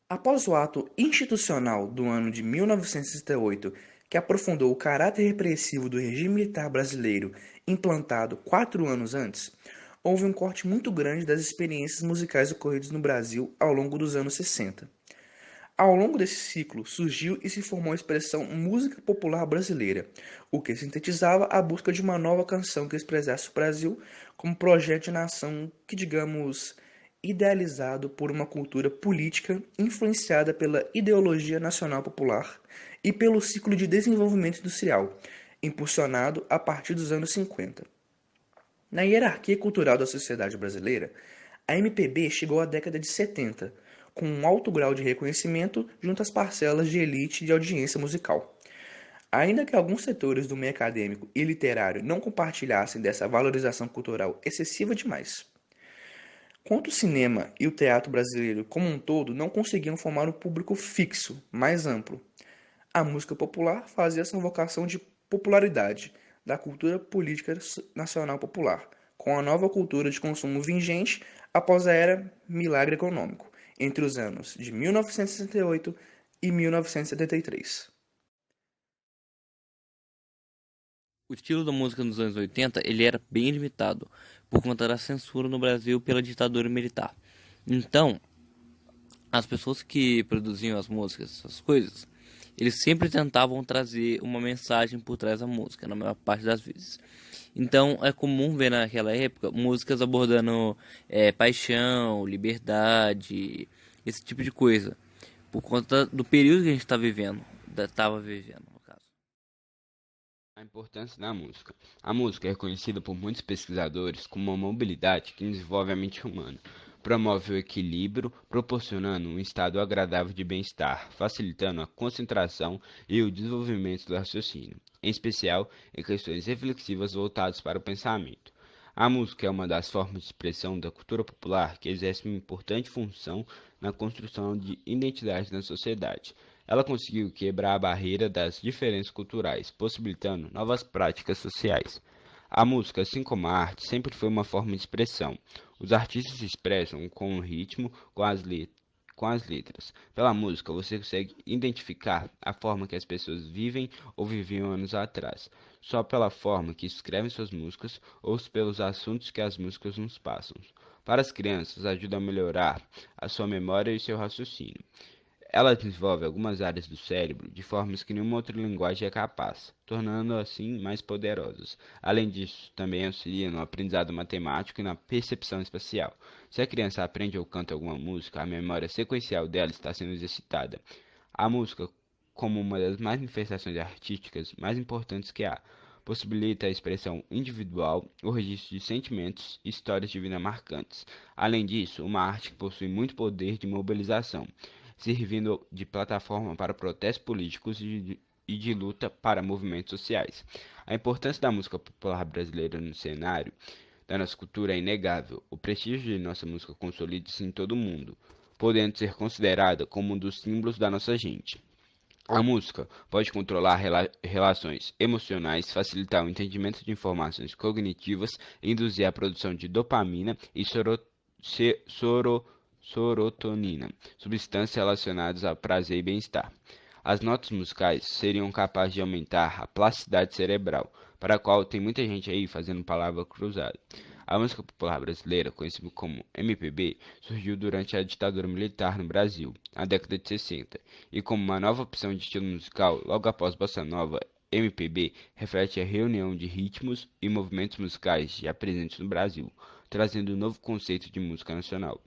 Após o ato institucional do ano de 1968, que aprofundou o caráter repressivo do regime militar brasileiro implantado 4 anos antes, houve um corte muito grande das experiências musicais ocorridas no Brasil ao longo dos anos 60. Ao longo desse ciclo, surgiu e se formou a expressão música popular brasileira, o que sintetizava a busca de uma nova canção que expressasse o Brasil como projeto de nação que, digamos, idealizado por uma cultura política influenciada pela ideologia nacional popular e pelo ciclo de desenvolvimento industrial, impulsionado a partir dos anos 50. Na hierarquia cultural da sociedade brasileira, a MPB chegou à década de 70, com um alto grau de reconhecimento junto às parcelas de elite de audiência musical. Ainda que alguns setores do meio acadêmico e literário não compartilhassem dessa valorização cultural excessiva demais. Quanto o cinema e o teatro brasileiro como um todo não conseguiram formar um público fixo, mais amplo, a música popular fazia essa vocação de popularidade da cultura política nacional popular, com a nova cultura de consumo vigente após a era milagre econômico, entre os anos de 1968 e 1973. O estilo da música nos anos 80 ele era bem limitado por conta da censura no Brasil pela ditadura militar. Então, as pessoas que produziam as músicas, essas coisas, eles sempre tentavam trazer uma mensagem por trás da música, na maior parte das vezes. Então, é comum ver naquela época músicas abordando paixão, liberdade, esse tipo de coisa, por conta do período que a gente está vivendo, estava vivendo, no caso. A importância da música. A música é reconhecida por muitos pesquisadores como uma mobilidade que desenvolve a mente humana, promove o equilíbrio, proporcionando um estado agradável de bem-estar, facilitando a concentração e o desenvolvimento do raciocínio, em especial em questões reflexivas voltadas para o pensamento. A música é uma das formas de expressão da cultura popular que exerce uma importante função na construção de identidade na sociedade. Ela conseguiu quebrar a barreira das diferenças culturais, possibilitando novas práticas sociais. A música, assim como a arte, sempre foi uma forma de expressão. Os artistas se expressam com o ritmo, com as letras. Pela música, você consegue identificar a forma que as pessoas vivem ou viviam anos atrás, só pela forma que escrevem suas músicas ou pelos assuntos que as músicas nos passam. Para as crianças, ajuda a melhorar a sua memória e seu raciocínio. Ela desenvolve algumas áreas do cérebro de formas que nenhuma outra linguagem é capaz, tornando assim mais poderosas. Além disso, também auxilia no aprendizado matemático e na percepção espacial. Se a criança aprende ou canta alguma música, a memória sequencial dela está sendo exercitada. A música, como uma das manifestações artísticas mais importantes que há, possibilita a expressão individual, o registro de sentimentos e histórias de vida marcantes. Além disso, uma arte que possui muito poder de mobilização, servindo de plataforma para protestos políticos e de luta para movimentos sociais. A importância da música popular brasileira no cenário da nossa cultura é inegável. O prestígio de nossa música consolida-se em todo o mundo, podendo ser considerada como um dos símbolos da nossa gente. A música pode controlar relações emocionais, facilitar o entendimento de informações cognitivas, induzir a produção de dopamina e serotonina, substâncias relacionadas a prazer e bem-estar. As notas musicais seriam capazes de aumentar a plasticidade cerebral, para a qual tem muita gente aí fazendo palavra cruzada. A música popular brasileira, conhecida como MPB, surgiu durante a ditadura militar no Brasil, na década de 60, e como uma nova opção de estilo musical, logo após Bossa Nova, MPB reflete a reunião de ritmos e movimentos musicais já presentes no Brasil, trazendo um novo conceito de música nacional.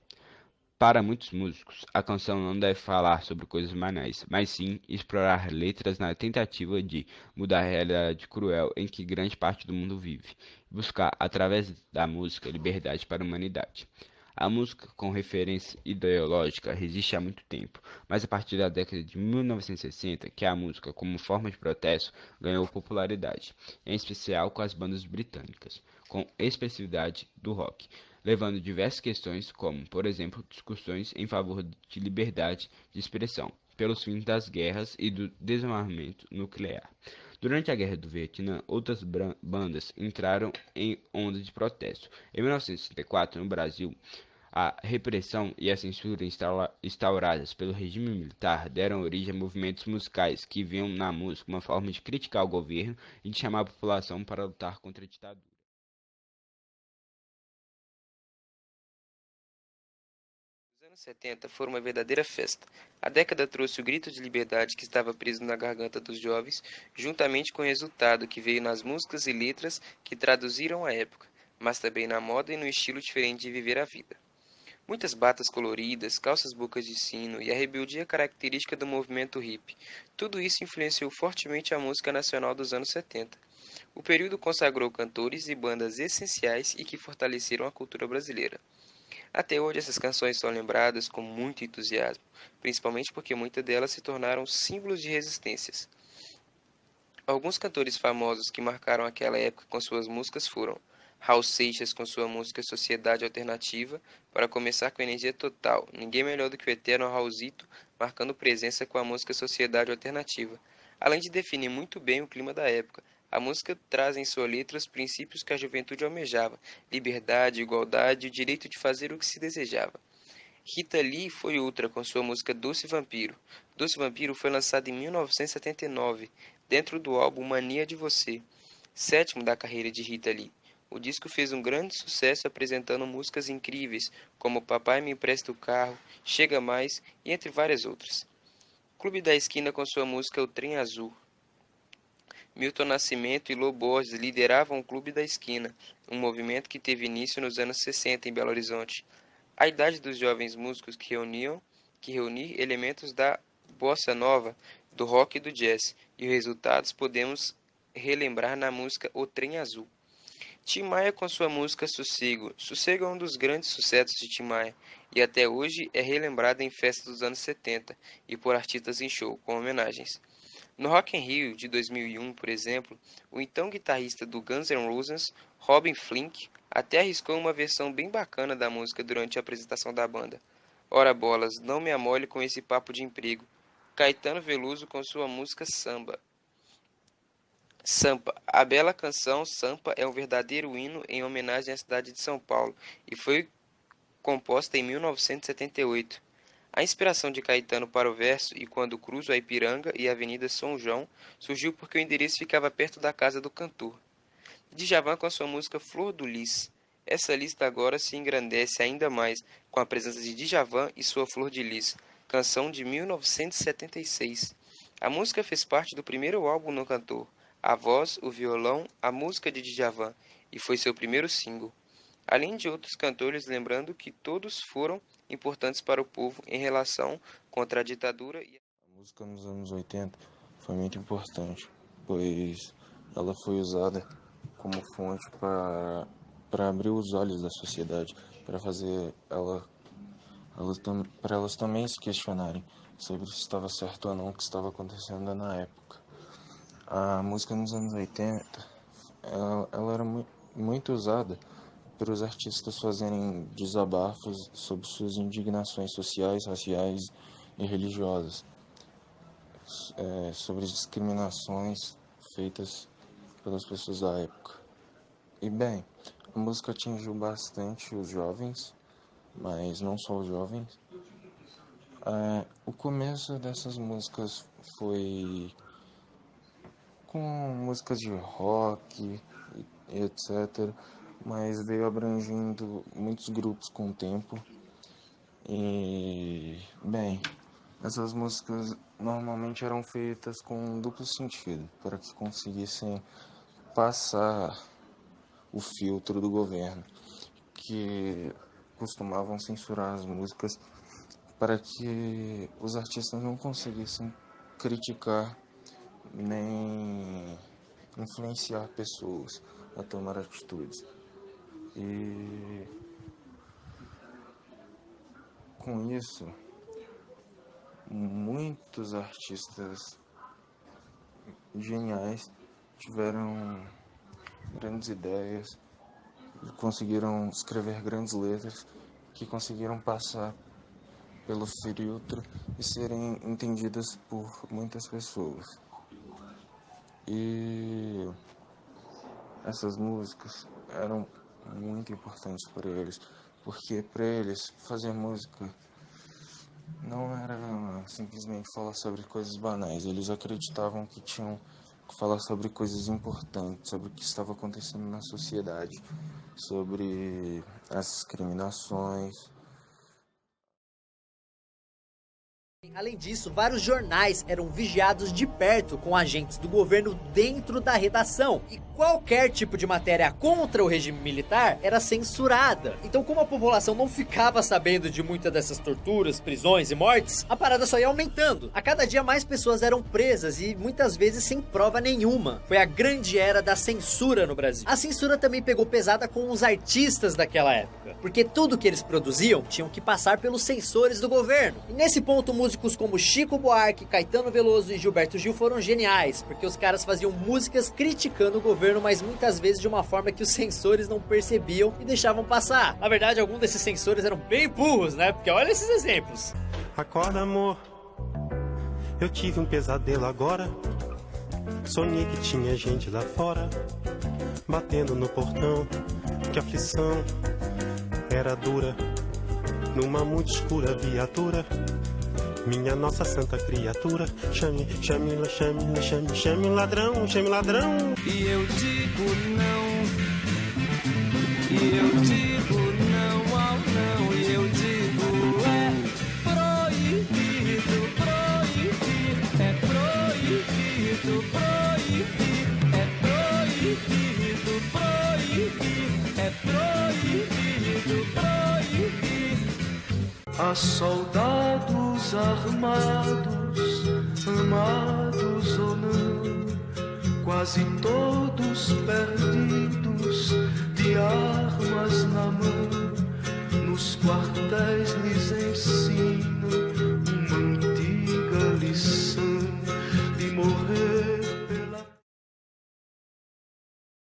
Para muitos músicos, a canção não deve falar sobre coisas banais, mas sim explorar letras na tentativa de mudar a realidade cruel em que grande parte do mundo vive, e buscar, através da música, liberdade para a humanidade. A música com referência ideológica resiste há muito tempo, mas a partir da década de 1960 que a música, como forma de protesto, ganhou popularidade, em especial com as bandas britânicas, com expressividade do rock, levando diversas questões, como, por exemplo, discussões em favor de liberdade de expressão, pelos fins das guerras e do desarmamento nuclear. Durante a Guerra do Vietnã, outras bandas entraram em onda de protesto. Em 1964, no Brasil, A repressão e a censura instauradas pelo regime militar deram origem a movimentos musicais que viam na música uma forma de criticar o governo e de chamar a população para lutar contra a ditadura. Os anos 70 foram uma verdadeira festa. A década trouxe o grito de liberdade que estava preso na garganta dos jovens, juntamente com o resultado que veio nas músicas e letras que traduziram a época, mas também na moda e no estilo diferente de viver a vida. Muitas batas coloridas, calças bocas de sino e a rebeldia característica do movimento hippie. Tudo isso influenciou fortemente a música nacional dos anos 70. O período consagrou cantores e bandas essenciais e que fortaleceram a cultura brasileira. Até hoje essas canções são lembradas com muito entusiasmo, principalmente porque muitas delas se tornaram símbolos de resistências. Alguns cantores famosos que marcaram aquela época com suas músicas foram Raul Seixas com sua música Sociedade Alternativa, para começar com energia total, ninguém melhor do que o eterno Raulzito, marcando presença com a música Sociedade Alternativa. Além de definir muito bem o clima da época, a música traz em sua letra os princípios que a juventude almejava: liberdade, igualdade e o direito de fazer o que se desejava. Rita Lee foi outra com sua música Doce Vampiro. Doce Vampiro foi lançado em 1979, dentro do álbum Mania de Você, sétimo da carreira de Rita Lee. O disco fez um grande sucesso apresentando músicas incríveis, como Papai Me Empresta o Carro, Chega Mais e entre várias outras. Clube da Esquina com sua música O Trem Azul. Milton Nascimento e Lô Borges lideravam o Clube da Esquina, um movimento que teve início nos anos 60 em Belo Horizonte. A idade dos jovens músicos que reunir elementos da bossa nova, do rock e do jazz, e os resultados podemos relembrar na música O Trem Azul. Tim Maia com sua música Sossego. Sossego é um dos grandes sucessos de Tim Maia, e até hoje é relembrado em festas dos anos 70 e por artistas em show, com homenagens. No Rock in Rio de 2001, por exemplo, o então guitarrista do Guns N' Roses, Robin Flink, até arriscou uma versão bem bacana da música durante a apresentação da banda. Ora bolas, não me amole com esse papo de emprego. Caetano Veloso com sua música Samba. Sampa. A bela canção Sampa é um verdadeiro hino em homenagem à cidade de São Paulo e foi composta em 1978. A inspiração de Caetano para o verso "E quando cruzo a Ipiranga e a Avenida São João" surgiu porque o endereço ficava perto da casa do cantor. Djavan com a sua música Flor do Lis. Essa lista agora se engrandece ainda mais com a presença de Djavan e sua Flor de Lis, canção de 1976. A música fez parte do primeiro álbum do cantor, a voz, o violão, a música de Djavan, e foi seu primeiro single. Além de outros cantores, lembrando que todos foram importantes para o povo em relação contra a ditadura e A música nos anos 80 foi muito importante, pois ela foi usada como fonte para abrir os olhos da sociedade, para fazer para elas também se questionarem sobre se estava certo ou não o que estava acontecendo na época. A música nos anos 80, ela era muito usada para os artistas fazerem desabafos sobre suas indignações sociais, raciais e religiosas, sobre discriminações feitas pelas pessoas da época. E bem, a música atingiu bastante os jovens, mas não só os jovens. O começo dessas músicas foi com músicas de rock e etc., mas veio abrangendo muitos grupos com o tempo. E, bem, essas músicas normalmente eram feitas com duplo sentido, para que conseguissem passar o filtro do governo, que costumavam censurar as músicas para que os artistas não conseguissem criticar nem influenciar pessoas a tomar atitudes. E com isso, muitos artistas geniais tiveram grandes ideias, conseguiram escrever grandes letras que conseguiram passar pelo filtro e serem entendidas por muitas pessoas. E essas músicas eram muito importantes para eles, porque para eles fazer música não era simplesmente falar sobre coisas banais. Eles acreditavam que tinham que falar sobre coisas importantes, sobre o que estava acontecendo na sociedade, sobre as discriminações. Além disso, vários jornais eram vigiados de perto com agentes do governo dentro da redação, e qualquer tipo de matéria contra o regime militar era censurada. Então, como a população não ficava sabendo de muitas dessas torturas, prisões e mortes, a parada só ia aumentando. A cada dia mais pessoas eram presas e muitas vezes sem prova nenhuma. Foi a grande era da censura no Brasil. A censura também pegou pesada com os artistas daquela época, porque tudo que eles produziam tinham que passar pelos censores do governo. E nesse ponto, músicos como Chico Buarque, Caetano Veloso e Gilberto Gil foram geniais, porque os caras faziam músicas criticando o governo, mas muitas vezes de uma forma que os censores não percebiam e deixavam passar. Na verdade, alguns desses censores eram bem burros, né? Porque olha esses exemplos. Acorda, amor, eu tive um pesadelo agora. Sonhei que tinha gente lá fora, batendo no portão, que a aflição era dura, numa muito escura viatura. Minha nossa santa criatura, chame, chame, chame, chame, chame o ladrão, chame o ladrão. E eu digo não, e eu digo não ao não, e eu digo é proibido, proibir, é proibido, proibir, é proibido, proibir, é proibido, proibir. Há soldados armados, amados ou não, quase todos perdidos, de armas na mão, nos quartéis lhes